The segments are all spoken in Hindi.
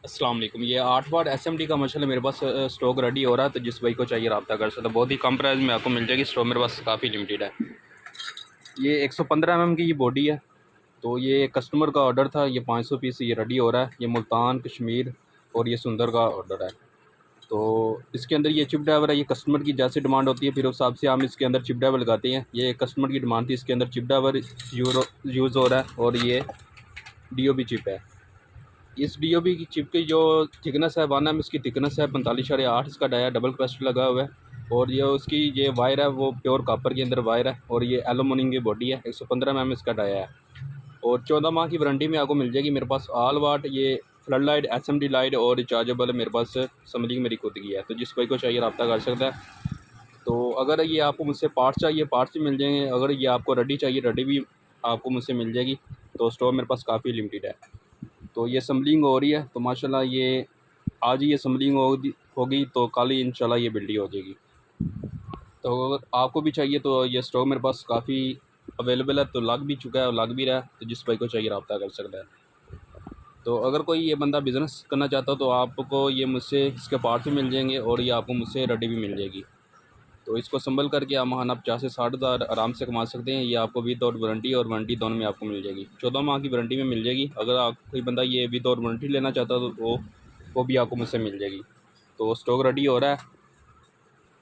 अस्सलाम वालेकुम। ये 8 वाट एसएमडी का माशाल्लाह मेरे पास स्टॉक रेडी हो रहा है, तो जिस भाई को चाहिए रब्ता कर सकता है। बहुत ही कम प्राइस में आपको मिल जाएगी। स्टॉक मेरे पास काफ़ी लिमिटेड है। ये 115 की ये बॉडी है। तो ये कस्टमर का ऑर्डर था, ये 500 पीस ये रेडी हो रहा है। ये मुल्तान कश्मीर और ये सुंदर का ऑर्डर है। तो इसके अंदर ये चिप ड्राइवर है। ये कस्टमर की जैसे डिमांड होती है फिर उस हिसाब से हम इसके अंदर चिप ड्राइवर लगाते हैं। ये कस्टमर की डिमांड थी, इसके अंदर चिप ड्राइवर यूज़ हो रहा है। और ये डीओबी चिप है। इस डीओबी की चिप की जो थिकनेस है 1 इसकी थिकनेस है, 45.8 इसका डाया डबल क्वेस्ट लगा हुआ है। और ये उसकी ये वायर है वो प्योर कॉपर के अंदर वायर है। और ये एलुमिनियम की बॉडी है। 115 इसका डाया है। और 14 माह की वारंटी में आपको मिल जाएगी। मेरे पास ऑल वाट ये फ्लड लाइट, एसएमडी लाइट और रिचार्जेबल मेरे पास समलिंग मेरी खुद की है। तो जिस भाई को चाहिए रब्ता कर सकता है। तो अगर ये आपको मुझसे पार्ट्स चाहिए पार्ट्स भी मिल जाएंगे। अगर ये आपको रेडी चाहिए रेडी भी आपको मुझसे मिल जाएगी। तो स्टॉक मेरे पास काफ़ी लिमिटेड है। तो ये असम्बलिंग हो रही है। तो माशाल्लाह ये आज ही ये असम्बलिंग होगी तो कल ही इंशाल्लाह ये बिल्डी हो जाएगी। तो अगर आपको भी चाहिए तो ये स्टॉक मेरे पास काफ़ी अवेलेबल है। तो लग भी चुका है और लग भी रहा है। तो जिस भाई को चाहिए रब्ता कर सकता है। तो अगर कोई ये बंदा बिज़नेस करना चाहता हो तो आपको ये मुझसे इसके पार्ट्स भी मिल जाएंगे और ये आपको मुझसे रेडी भी मिल जाएगी। तो इसको संभल करके आप महाना 50 से 60 हज़ार आराम से कमा सकते हैं। ये आपको विदाउट वारंटी और वारंटी दोनों में आपको मिल जाएगी। 14 माह की वारंटी में मिल जाएगी। अगर आप कोई बंदा ये विदाउट वारंटी लेना चाहता है तो वो भी आपको मुझसे मिल जाएगी। तो स्टॉक रेडी हो रहा है।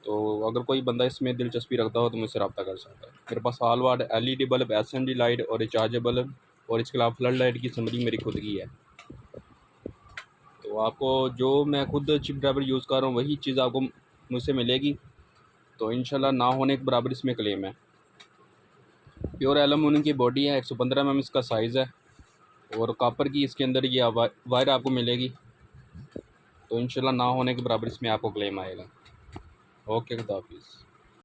तो अगर कोई बंदा इसमें दिलचस्पी रखता हो तो मुझसे रब्ता कर सकता है। मेरे पास ऑल वाट एलईडी बल्ब, एसएमडी लाइट और रिचार्जेबल और इसके अलावा फ्लड लाइट की समरी मेरी खुद की है। तो आपको जो मैं खुद चिप ड्राइवर यूज़ कर रहा हूँ वही चीज़ आपको मुझसे मिलेगी। तो इंशाल्लाह ना होने के बराबर इसमें क्लेम है। प्योर एलुमिनियम की बॉडी है। 115 इसका साइज़ है। और कॉपर की इसके अंदर ये वायर आपको मिलेगी। तो इंशाल्लाह ना होने के बराबर इसमें आपको क्लेम आएगा। ओके, खुदा हाफिज़।